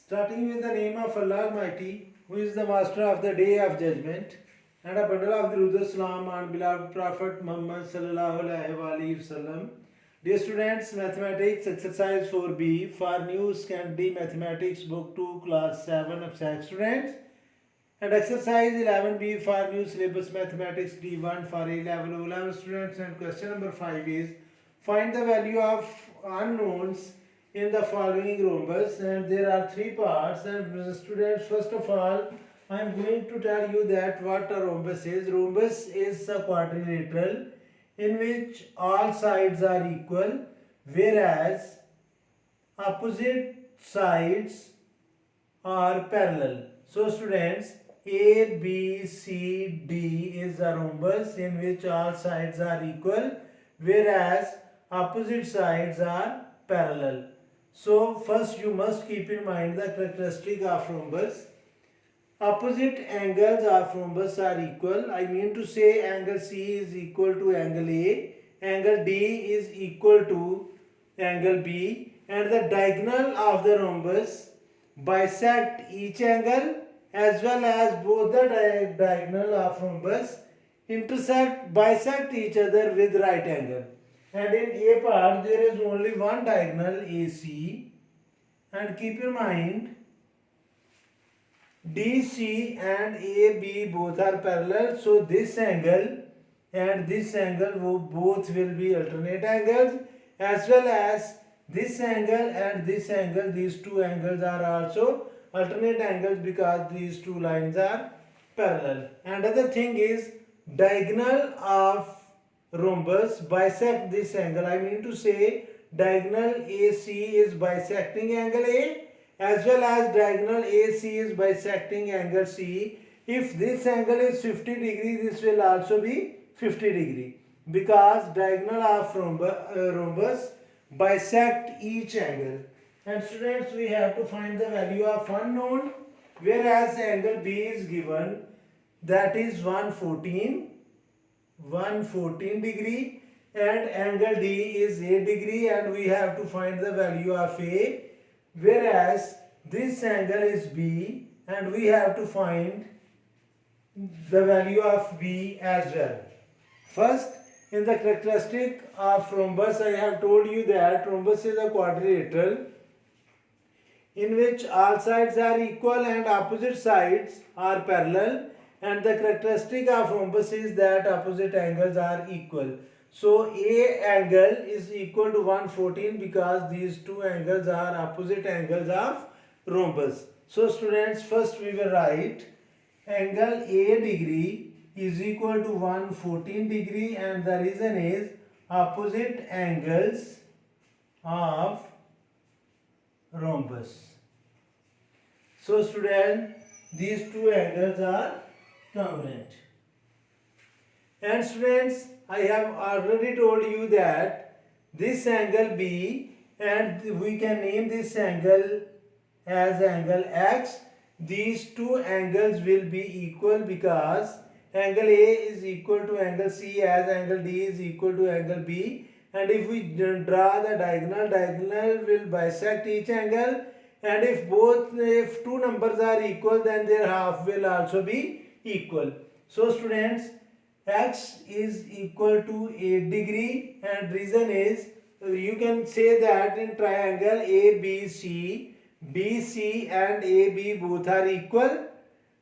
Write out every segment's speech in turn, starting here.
Starting with the name of Allah Almighty, who is the master of the day of judgment, and a bundle of Durud Salam on beloved Prophet Muhammad sallallahu alaihi wasallam. Dear students, mathematics exercise 4B for new secondary mathematics book 2 class 7 abstract students, and exercise 11B for new syllabus mathematics D1 for A level O level students, and question number 5 is find the value of unknowns in the following rhombus, and there are three parts. And students, first of all, I am going to tell you that what a rhombus is. Rhombus is a quadrilateral in which all sides are equal, whereas opposite sides are parallel. So students, A, B, C, D is a rhombus in which all sides are equal, whereas opposite sides are parallel. So first you must keep in mind the characteristic of rhombus. Opposite angles of rhombus are equal. I mean to say angle C is equal to angle A, angle D is equal to angle B, and the diagonal of the rhombus bisect each angle, as well as both the diagonal of rhombus bisect each other with right angle. And in A part there is only one diagonal AC, and keep in mind DC and AB both are parallel, so this angle and this angle both will be alternate angles, as well as this angle and this angle, these two angles are also alternate angles because these two lines are parallel. Another thing is diagonal of rhombus bisect this angle. I mean to say diagonal AC is bisecting angle A, as well as diagonal AC is bisecting angle C. If this angle is 50 degree, this will also be 50 degree, because diagonal of rhombus bisect each angle. And students, we have to find the value of unknown, whereas angle B is given, that is 114 degree, and angle D is 8 degree, and we have to find the value of A, whereas this angle is B, and we have to find the value of B as well. First, in the characteristic of rhombus, I have told you that rhombus is a quadrilateral in which all sides are equal and opposite sides are parallel, and the characteristic of rhombus is that opposite angles are equal. So A angle is equal to 114 because these two angles are opposite angles of rhombus. So students, first we will write angle A degree is equal to 114 degree, and the reason is opposite angles of rhombus. So student, these two angles are congruent. And students, I have already told you that this angle B, and we can name this angle as angle X. These two angles will be equal because angle A is equal to angle C as angle D is equal to angle B, and if we draw the diagonal will bisect each angle, and if two numbers are equal, then their half will also be equal. So students, X is equal to 8 degree, and reason is you can say that in triangle ABC, BC and AB both are equal,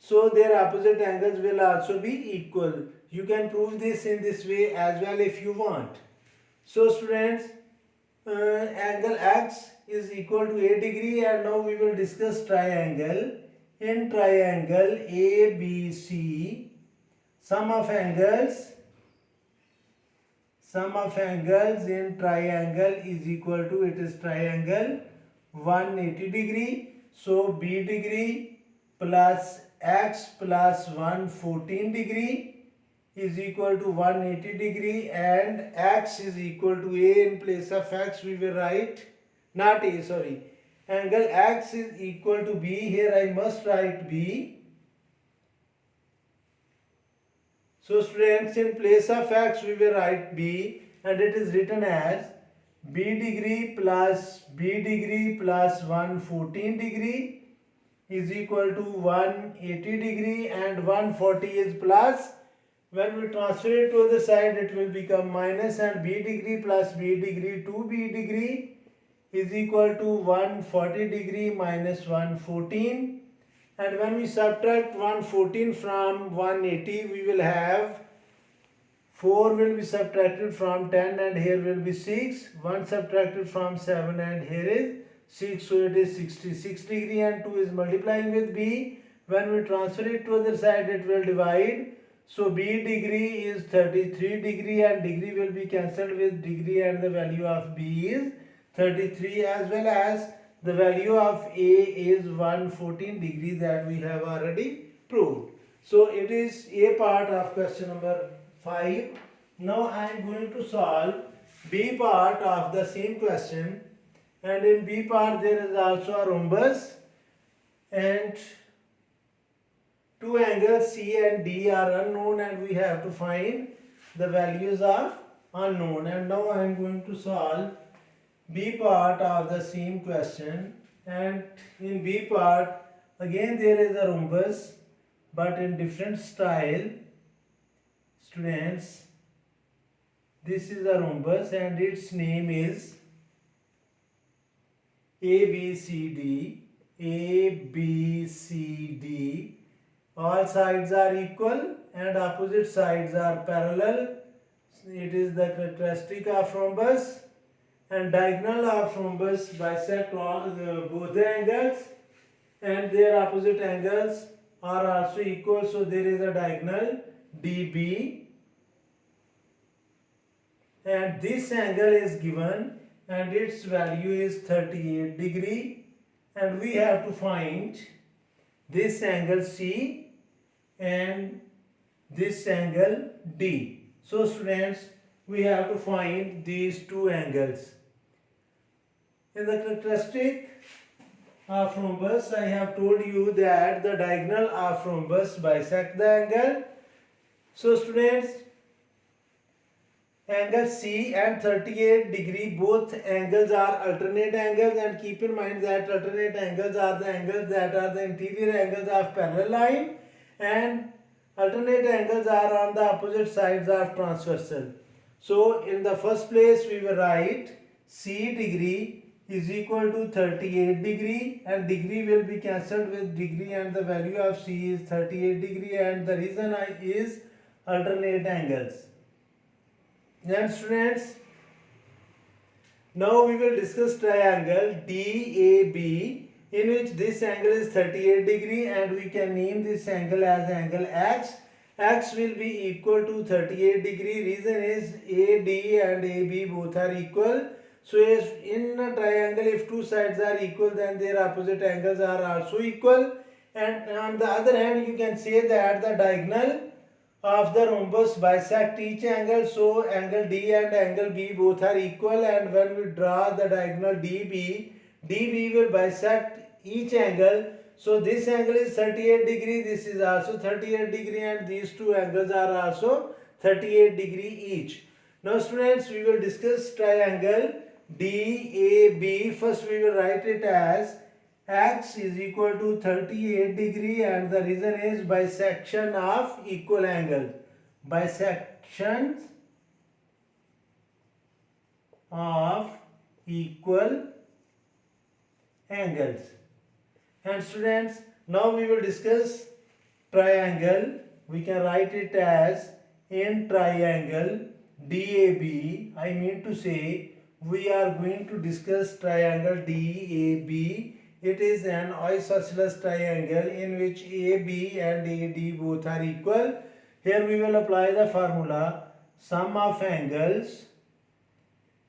so their opposite angles will also be equal. You can prove this in this way as well if you want. So students, angle X is equal to 8 degree, and now we will discuss triangle. In triangle ABC, sum of angles in triangle is equal to, it is triangle 180 degree. So B degree plus X plus 114 degree is equal to 180 degree, and X is equal to A. In place of X we will write, not A, sorry, angle X is equal to B. Here I must write B. So students, in place of X we will write B, and it is written as B degree plus 114 degree is equal to 180 degree and 140 is plus. When we transfer it to the side, it will become minus, and b degree plus b degree 2b degree is equal to 140 degree minus 114. And when we subtract 114 from 180, we will have 4 will be subtracted from 10 and here will be 6. 1 subtracted from 7 and here is 6. So it is 66 degree and 2 is multiplying with b. When we transfer it to other side, it will divide. So b degree is 33 degree and degree will be cancelled with degree, and the value of b is 33, as well as the value of a is 114 degree that we have already proved. So it is a part of question number 5. Now I am going to solve b part of the same question, and in b part there is also a rhombus and two angles C and D are unknown, and we have to find the values of unknown. And now I am going to solve B part of the same question, and in B part again there is a rhombus but in different style. Students, this is a rhombus and its name is ABCD. ABCD. All sides are equal and opposite sides are parallel. It is the characteristic of rhombus. And diagonal of rhombus bisect both the angles, and their opposite angles are also equal. So there is a diagonal DB, and this angle is given and its value is 38 degree, and we have to find this angle C and this angle D. So students, we have to find these two angles. In the characteristic of rhombus, I have told you that the diagonal of rhombus bisect the angle. So students, angle C and 38 degree, both angles are alternate angles, and keep in mind that alternate angles are the angles that are the interior angles of parallel line, and alternate angles are on the opposite sides of transversal. So in the first place we will write C degree is equal to 38 degree, and degree will be cancelled with degree, and the value of C is 38 degree, and the reason is alternate angles. Then students, now we will discuss triangle DAB, in which this angle is 38 degree, and we can name this angle as angle X. X will be equal to 38 degree. Reason is AD and AB both are equal. So if in a triangle, if two sides are equal, then their opposite angles are also equal. And on the other hand, you can say that the diagonal of the rhombus bisect each angle. So angle D and angle B both are equal, and when we draw the diagonal DB, DB will bisect each angle. So this angle is 38 degree, this is also 38 degree, and these two angles are also 38 degree each. Now students, we will discuss triangle DAB. First we will write it as X is equal to 38 degree, and the reason is bisection of equal angles. Bisections of equal angles. And students, now we will discuss triangle. We can write it as in triangle DAB. I mean to say, we are going to discuss triangle DAB. It is an isosceles triangle in which AB and AD both are equal. Here we will apply the formula sum of angles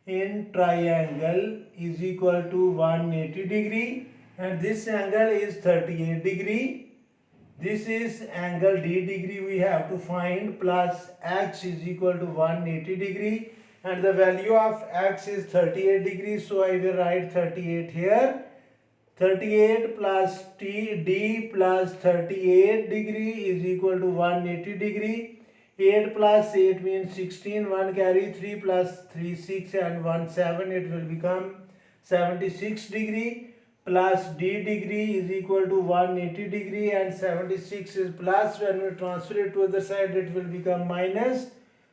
in triangle is equal to 180 degree, and this angle is 38 degree. This is angle D degree we have to find, plus X is equal to 180 degree, and the value of X is 38 degree. So I will write 38 here. 38 plus D plus 38 degree is equal to 180 degree. 8 plus 8 means 16. 1 carry 3 plus 3 6 and 1 7. It will become 76 degree. plus d degree is equal to 180 degree, and 76 is plus. When we transfer it to other side, it will become minus.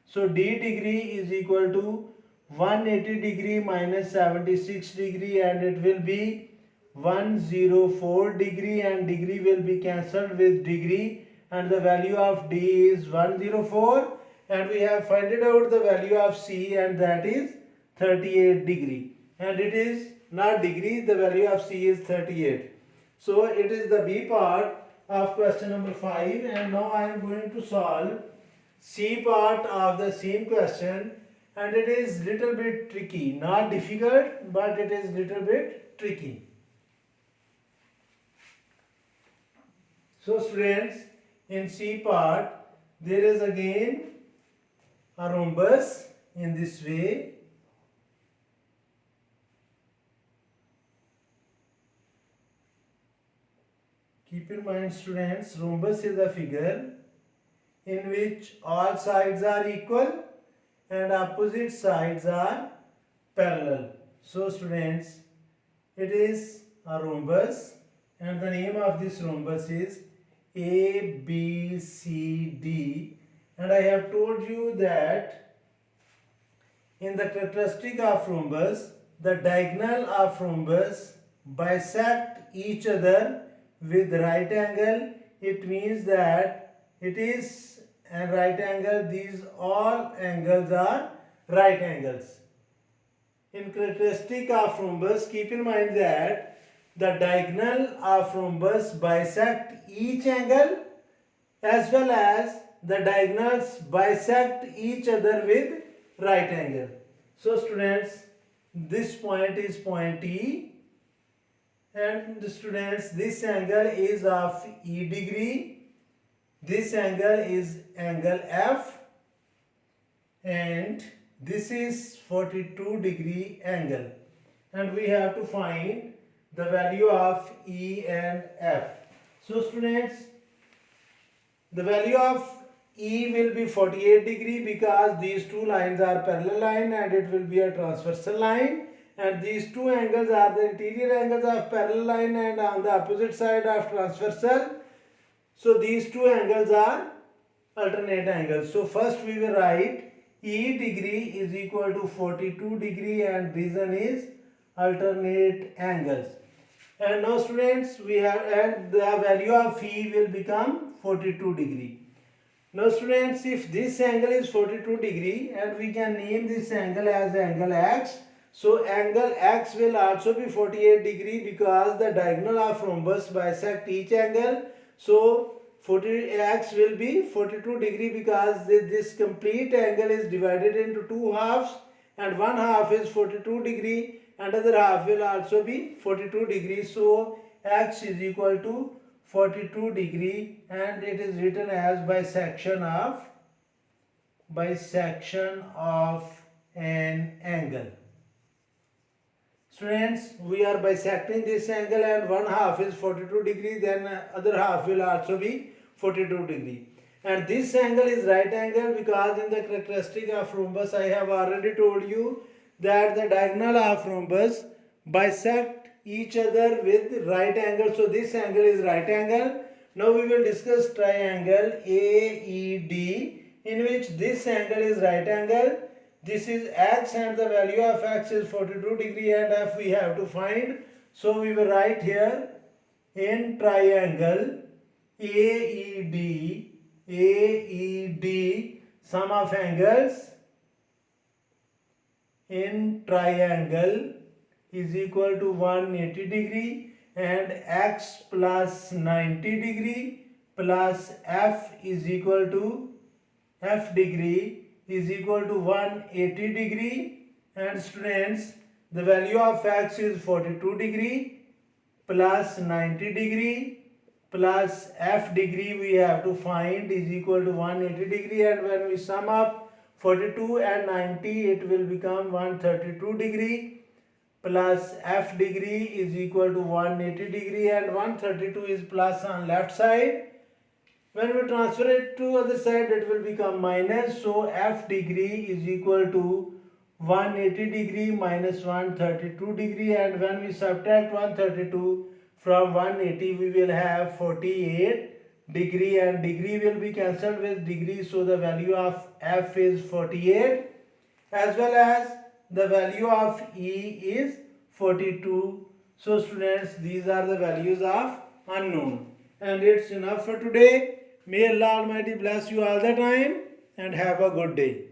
So d degree is equal to 180 degree minus 76 degree, and it will be 104 degree, and degree will be cancelled with degree, and the value of d is 104, and we have found out the value of c, and that is 38 degree, and it is not degree, the value of c is 38. So it is the B part of question number 5, and now I am going to solve C part of the same question, and it is little bit tricky, not difficult, but it is little bit tricky. So students, in C part there is again a rhombus in this way. Keep in mind students, rhombus is a figure in which all sides are equal and opposite sides are parallel. So students, it is a rhombus, and the name of this rhombus is A, B, C, D, and I have told you that in the characteristic of rhombus, the diagonal of rhombus bisect each other with right angle. It means that it is a right angle. These all angles are right angles. In characteristic of rhombus, keep in mind that the diagonal of rhombus bisect each angle, as well as the diagonals bisect each other with right angle. So students, this point is point E, and students, this angle is of E degree, this angle is angle F, and this is 42 degree angle, and we have to find the value of E and F. So students, the value of E will be 48 degree because these two lines are parallel line, and it will be a transversal line, and these two angles are the interior angles of parallel line and on the opposite side of transversal. So these two angles are alternate angles. So first we will write E degree is equal to 42 degree, and reason is alternate angles. And now students, we have, and the value of E will become 42 degree. Now students, if this angle is 42 degree, and we can name this angle as angle X, so angle X will also be 48 degree because the diagonal of rhombus bisect each angle. So 40x will be 42 degree because this complete angle is divided into two halves, and one half is 42 degree and other half will also be 42 degree. So x is equal to 42 degree, and it is written as bisection of an angle. Students, we are bisecting this angle, and one half is 42 degree, then other half will also be 42 degree. And this angle is right angle because in the characteristic of rhombus I have already told you that the diagonal of rhombus bisect each other with right angle. So this angle is right angle. Now we will discuss triangle AED, in which this angle is right angle. This is x, and the value of x is 42 degree, and f we have to find. So we will write here, in triangle AED, sum of angles in triangle is equal to 180 degree, and x plus 90 degree plus f is equal to f degree is equal to 180 degree, and students, the value of x is 42 degree plus 90 degree plus f degree we have to find is equal to 180 degree, and when we sum up 42 and 90 it will become 132 degree plus f degree is equal to 180 degree, and 132 is plus on left side. When we transfer it to other side, it will become minus. So f degree is equal to 180 degree minus 132 degree, and when we subtract 132 from 180 we will have 48 degree, and degree will be cancelled with degree, so the value of f is 48 as well as the value of E is 42. So students, these are the values of unknown, and it's enough for today. May Allah Almighty bless you all the time and have a good day.